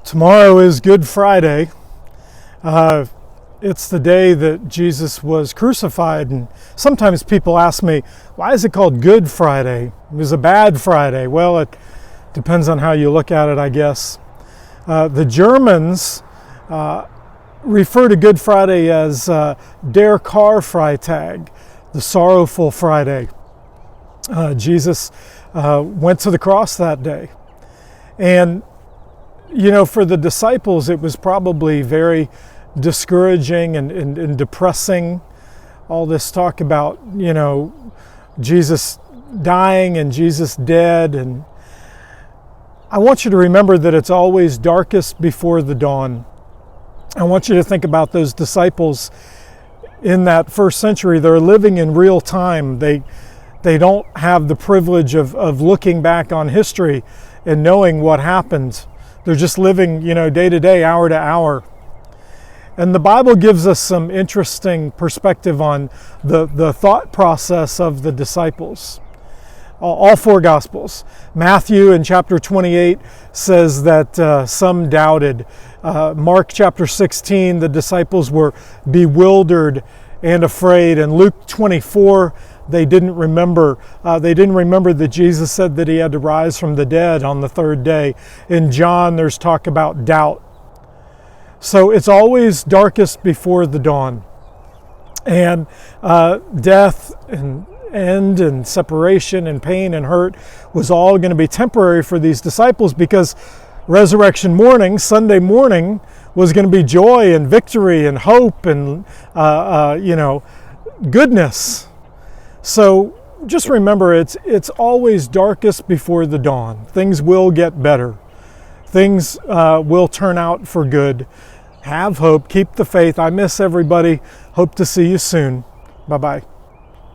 Tomorrow is Good Friday. It's the day that Jesus was crucified, and sometimes people ask me, why is it called Good Friday? It was a bad Friday. Well, it depends on how you look at it, I guess. The Germans refer to Good Friday as Der Karfreitag, the Sorrowful Friday. Jesus went to the cross that day. And you know, for the disciples, it was probably very discouraging and depressing. All this talk about, you know, Jesus dying and Jesus dead. And I want you to remember that it's always darkest before the dawn. I want you to think about those disciples in that first century. They're living in real time. They don't have the privilege of looking back on history and knowing what happened. They're just living, you know, day to day, hour to hour. And the Bible gives us some interesting perspective on the thought process of the disciples. All four Gospels. Matthew in chapter 28 says that some doubted. Mark chapter 16, the disciples were bewildered and afraid. And Luke 24, they didn't remember that Jesus said that he had to rise from the dead on the third day. In John, there's talk about doubt. So it's always darkest before the dawn. And death and end and separation and pain and hurt was all going to be temporary for these disciples, because resurrection morning, Sunday morning, was going to be joy and victory and hope and goodness. So just remember, it's always darkest before the dawn. Things will get better. Things will turn out for good. Have hope. Keep the faith. I miss everybody. Hope to see you soon. Bye-bye.